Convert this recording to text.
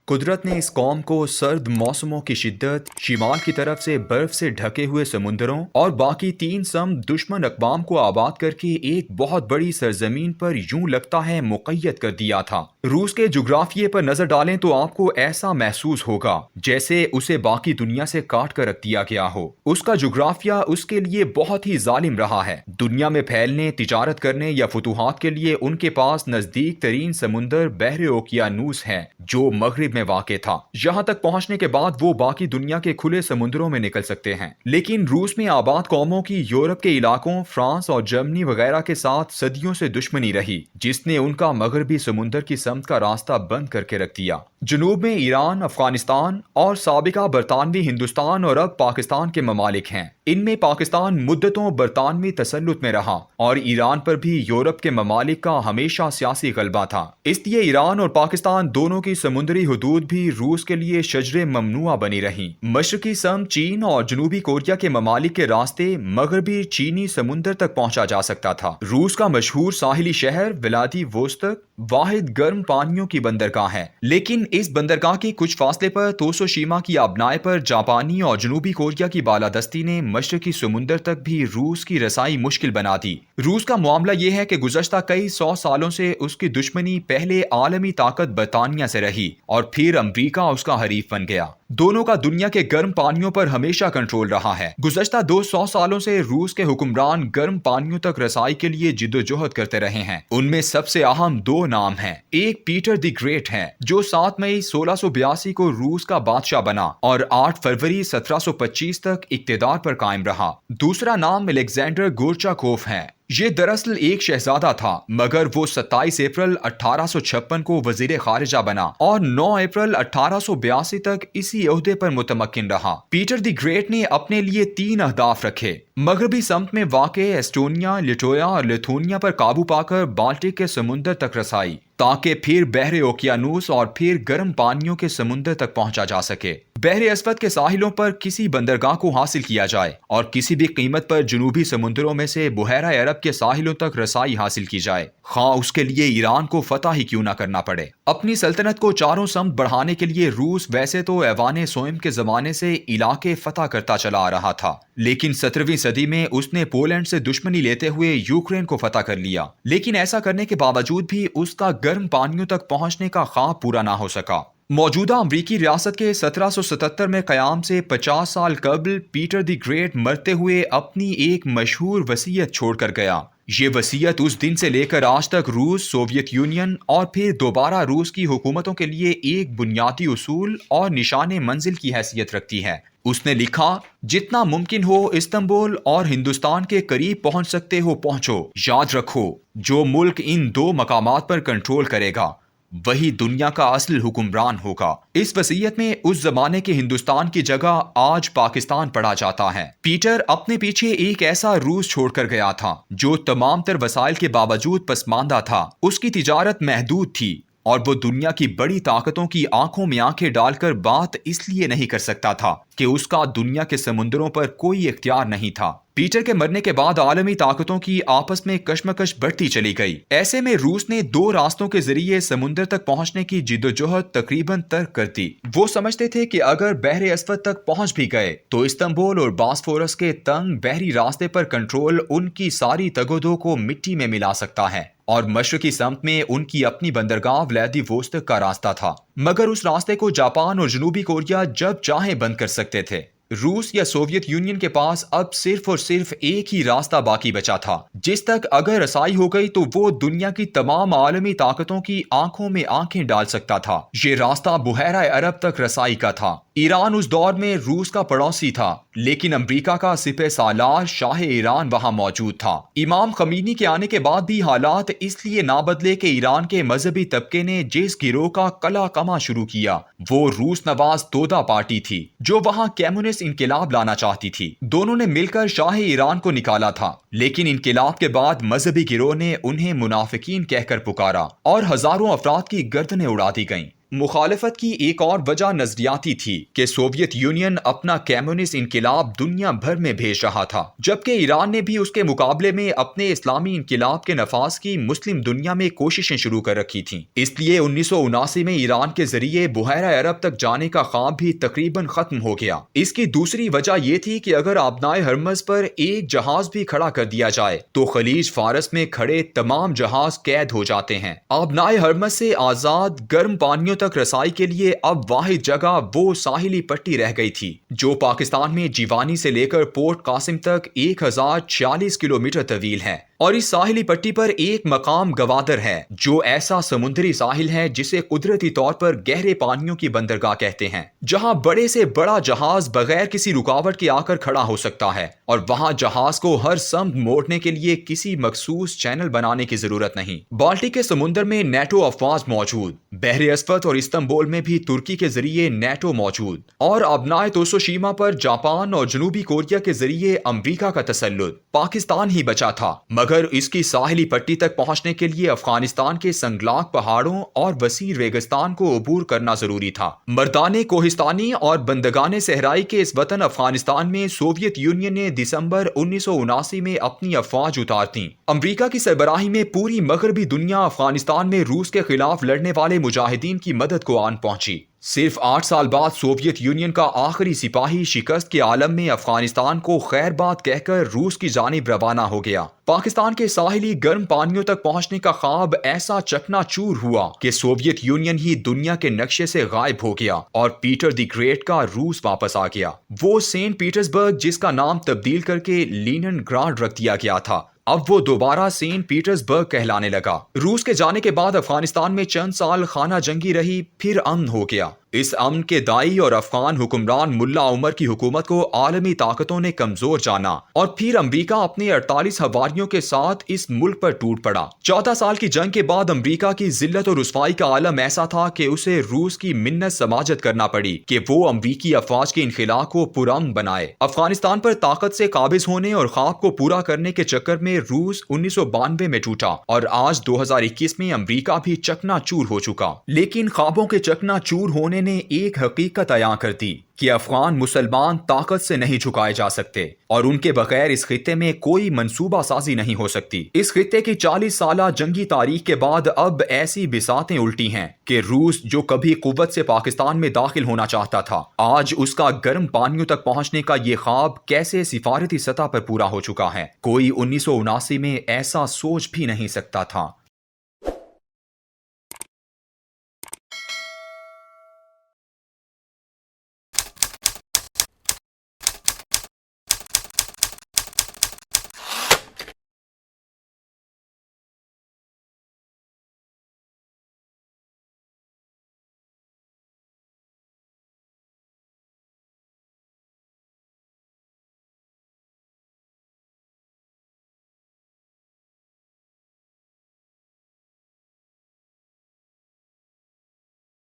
कुदरत ने इस कौम को सर्द मौसमों की शिद्दत, शिमाल की तरफ से बर्फ से ढके हुए समुद्रों और बाकी तीन सम दुश्मन अक़वाम को आबाद करके एक बहुत बड़ी सरजमीन पर यूं लगता है मुक़य्यद कर दिया था। रूस के जुग्राफिये पर नजर डालें तो आपको ऐसा महसूस होगा जैसे उसे बाकी दुनिया से काट कर रख दिया गया हो। उसका जुग्राफिया उसके लिए बहुत ही जालिम रहा है। दुनिया में फैलने, तिजारत करने या फुतूहात के लिए उनके पास नजदीक तरीन समुंदर बहरे ओकियानूस है जो मगरिब में वाक़ था। यहाँ तक पहुँचने के बाद वो बाकी दुनिया के खुले समुद्रों में निकल सकते हैं। लेकिन रूस में आबाद कौमों की यूरोप के इलाकों, फ्रांस और जर्मनी वगैरह के साथ सदियों से दुश्मनी रही, जिसने उनका मगरबी समुंदर की समत का रास्ता बंद करके रख दिया। जनूब में ईरान, अफगानिस्तान और साबिका बरतानवी हिंदुस्तान और अब पाकिस्तान के ममालिक हैं। इनमें पाकिस्तान मुद्दतों बरतानवी तसल्लुत में रहा और ईरान पर भी यूरोप के ममालिक का हमेशा सियासी गलबा था। इसलिए ईरान और पाकिस्तान दोनों की समुद्री हुदूद भी रूस के लिए शजरे ममनुआ बनी रही। मशरकी सम चीन और जनूबी कोरिया के ममालिक के रास्ते मगरबी चीनी समुंदर तक पहुंचा जा सकता था। रूस का मशहूर साहिली शहर व्लादिवोस्तोक वाहिद गर्म पानियों की बंदरगाह है, लेकिन इस बंदरगाह के कुछ फासले पर तोसोशीमा की आबनाए पर जापानी और जनूबी कोरिया की बालादस्ती ने मशरकी समुंदर तक भी रूस की रसाई मुश्किल बना दी। रूस का मामला यह है कि गुज़श्ता कई 100 सालों से उसकी दुश्मनी पहले आलमी ताकत बरतानिया से रही और फिर अमरीका उसका हरीफ बन गया। दोनों का दुनिया के गर्म पानियों पर हमेशा कंट्रोल रहा है। गुज़श्ता 200 सालों से रूस के हुक्मरान गर्म पानियों तक रसाई के लिए जिद्दोजहद करते रहे हैं। उनमें सबसे अहम दो नाम हैं। एक पीटर द ग्रेट है जो 7 मई 1682 को रूस का बादशाह बना और 8 फरवरी 1725 तक इक्तदार पर कायम रहा। दूसरा नाम अलेक्जेंडर गोरचाकोफ है। ये दरअसल एक शहजादा था, मगर वो 27 अप्रैल 1856 को वजीर खारिजा बना और 9 अप्रैल 1882 तक इसी ओहदे पर मुतमक्किन रहा। पीटर द ग्रेट ने अपने लिए 3 अहदाफ रखे: मगरबी समत में वाक़े एस्टोनिया, लिटोया और लिथुनिया पर काबू पाकर बाल्टिक के समुंदर तक रसाई, ताकि फिर बहरे ओकियानूस और फिर गर्म पानियों के समुंदर तक पहुंचा जा सके। बहरे अस्वद के साहिलों पर किसी बंदरगाह को हासिल किया जाए और किसी भी कीमत पर जनूबी समुंदरों में से बुहैरा अरब के साहिलों तक रसाई हासिल की जाए, खा उसके लिए ईरान को फतह ही क्यों ना करना पड़े। अपनी सल्तनत को चारों समत बढ़ाने के लिए रूस वैसे तो ऐवान सोइम के जमाने से इलाके फतह करता चला आ रहा था, लेकिन 17वीं सदी में उसने पोलैंड से दुश्मनी लेते हुए यूक्रेन को फतह कर लिया। लेकिन ऐसा करने के बावजूद भी उसका गर्म पानियों तक पहुंचने का ख्वाब पूरा ना हो सका। मौजूदा अमरीकी रियासत के 1777 में क़याम से 50 साल कबल पीटर द ग्रेट मरते हुए अपनी एक मशहूर वसीयत छोड़कर गया। ये वसीयत उस दिन से लेकर आज तक रूस, सोवियत यूनियन और फिर दोबारा रूस की हुकूमतों के लिए एक बुनियादी उसूल और निशाने मंजिल की हैसियत रखती है। उसने लिखा, जितना मुमकिन हो इस्तांबुल और हिंदुस्तान के करीब पहुंच सकते हो पहुंचो। याद रखो, जो मुल्क इन 2 मकामात पर कंट्रोल करेगा वही दुनिया का असल हुक्मरान होगा। इस वसीयत में उस जमाने के हिंदुस्तान की जगह आज पाकिस्तान पढ़ा जाता है। पीटर अपने पीछे एक ऐसा रूस छोड़कर गया था जो तमाम तर वसाइल के बावजूद पसमानदा था। उसकी तिजारत महदूद थी और वो दुनिया की बड़ी ताकतों की आंखों में आंखें डालकर बात इसलिए नहीं कर सकता था कि उसका दुनिया के समुद्रों पर कोई इख्तियार नहीं था। पीटर के मरने के बाद आलमी ताकतों की आपस में कशमकश बढ़ती चली गई। ऐसे में रूस ने 2 रास्तों के जरिए समुद्र तक पहुंचने की जिद्दोजहद तकरीबन तर्क कर दी। वो समझते थे कि अगर बहरे अस्वद तक पहुंच भी गए तो इस्तांबुल और बास्फोरस के तंग बहरी रास्ते पर कंट्रोल उनकी सारी तगोदों को मिट्टी में मिला सकता है और मशरकी समत में उनकी अपनी बंदरगाह व्लादिवोस्तोक का रास्ता था। मगर उस रास्ते को जापान और जनूबी कोरिया जब चाहे बंद कर सकते थे। रूस या सोवियत यूनियन के पास अब सिर्फ और सिर्फ एक ही रास्ता बाकी बचा था, जिस तक अगर रसाई हो गई तो वो दुनिया की तमाम आलमी ताकतों की आंखों में आंखें डाल सकता था। ये रास्ता बुहैरा अरब तक रसाई का था। ईरान उस दौर में रूस का पड़ोसी था, लेकिन अमरीका का सिपह सालार शाह ईरान वहां मौजूद था। इमाम खमीनी के आने के बाद भी हालात इसलिए ना बदले कि ईरान के मजहबी तबके ने जिस गिरोह का कला कमा शुरू किया वो रूस नवाज तोदा पार्टी थी, जो वहां कम्युनिस्ट इनकिलाब लाना चाहती थी। दोनों ने मिलकर शाह ईरान को निकाला था, लेकिन इनकिलाब के बाद मजहबी गिरोह ने उन्हें मुनाफिकीन कहकर पुकारा और हजारों अफराद की गर्दनें उड़ा दी गईं। مخالفت کی ایک اور وجہ نظریاتی تھی کہ سوویت یونین اپنا کمیونسٹ انقلاب دنیا بھر میں بھیج رہا تھا، جبکہ ایران نے بھی اس کے مقابلے میں اپنے اسلامی انقلاب کے نفاذ کی مسلم دنیا میں کوششیں شروع کر رکھی تھیں۔ اس لیے 1979 میں ایران کے ذریعے بحیرہ عرب تک جانے کا خواب بھی تقریباً ختم ہو گیا۔ اس کی دوسری وجہ یہ تھی کہ اگر آبنائے ہرمز پر ایک جہاز بھی کھڑا کر دیا جائے تو خلیج فارس میں کھڑے تمام جہاز قید ہو جاتے ہیں۔ آبنائے ہرمز سے آزاد گرم پانیوں تک رسائی کے لیے اب واحد جگہ وہ ساحلی پٹی رہ گئی تھی جو پاکستان میں جیوانی سے لے کر پورٹ قاسم تک 1046 کلومیٹر طویل ہے، اور اس ساحلی پٹی پر ایک مقام گوادر ہے جو ایسا سمندری ساحل ہے جسے قدرتی طور پر گہرے پانیوں کی بندرگاہ کہتے ہیں، جہاں بڑے سے بڑا جہاز بغیر کسی رکاوٹ کے آ کر کھڑا ہو سکتا ہے، اور وہاں جہاز کو ہر سمت موڑنے کے لیے کسی مخصوص چینل بنانے کی ضرورت نہیں۔ بالٹک کے سمندر میں نیٹو افواج موجود، بحر اسود اور استنبول میں بھی ترکی کے ذریعے نیٹو موجود، اور آبنائے توسوشیما پر جاپان اور جنوبی کوریا کے ذریعے امریکہ کا تسلط۔ پاکستان ہی بچا تھا، مگر اس کی ساحلی پٹی تک پہنچنے کے لیے افغانستان کے سنگلاق پہاڑوں اور وسیع ریگستان کو عبور کرنا ضروری تھا۔ مردان کوہستانی اور بندگان صحرائی کے اس وطن افغانستان میں سوویت یونین نے دسمبر 1979 میں اپنی افواج اتار دیں۔ امریکہ کی سربراہی میں پوری مغربی دنیا افغانستان میں روس کے خلاف لڑنے والے مجاہدین کی مدد کو آن پہنچی۔ صرف 8 سال بعد سوویت یونین کا آخری سپاہی شکست کے عالم میں افغانستان کو خیر بات کہہ کر روس کی جانب روانہ ہو گیا۔ پاکستان کے ساحلی گرم پانیوں تک پہنچنے کا خواب ایسا چکنا چور ہوا کہ سوویت یونین ہی دنیا کے نقشے سے غائب ہو گیا اور پیٹر دی گریٹ کا روس واپس آ گیا۔ وہ سینٹ پیٹرزبرگ جس کا نام تبدیل کر کے لینن گراڈ رکھ دیا گیا تھا، اب وہ دوبارہ سینٹ پیٹرزبرگ کہلانے لگا۔ روس کے جانے کے بعد افغانستان میں چند سال خانہ جنگی رہی، پھر امن ہو گیا۔ اس امن کے دائی اور افغان حکمران ملا عمر کی حکومت کو عالمی طاقتوں نے کمزور جانا، اور پھر امریکہ اپنے 48 حواریوں کے ساتھ اس ملک پر ٹوٹ پڑا۔ 14 سال کی جنگ کے بعد امریکہ کی ذلت اور رسوائی کا عالم ایسا تھا کہ اسے روس کی منت سماجت کرنا پڑی کہ وہ امریکی افواج کے انخلا کو پرامن بنائے۔ افغانستان پر طاقت سے قابض ہونے اور خواب کو پورا کرنے کے چکر میں روس 1992 میں ٹوٹا، اور آج 2021 میں امریکہ بھی چکنا چور ہو چکا۔ لیکن خوابوں کے چکنا چور ہونے نے ایک حقیقت عیاں کر دی کہ افغان مسلمان طاقت سے نہیں جھکائے جا سکتے، اور ان کے بغیر اس خطے میں کوئی منصوبہ سازی نہیں ہو سکتی۔ اس خطے کی 40 سالہ جنگی تاریخ کے بعد اب ایسی بساطیں الٹی ہیں کہ روس جو کبھی قوت سے پاکستان میں داخل ہونا چاہتا تھا، آج اس کا گرم پانیوں تک پہنچنے کا یہ خواب کیسے سفارتی سطح پر پورا ہو چکا ہے، کوئی 1979 میں ایسا سوچ بھی نہیں سکتا تھا۔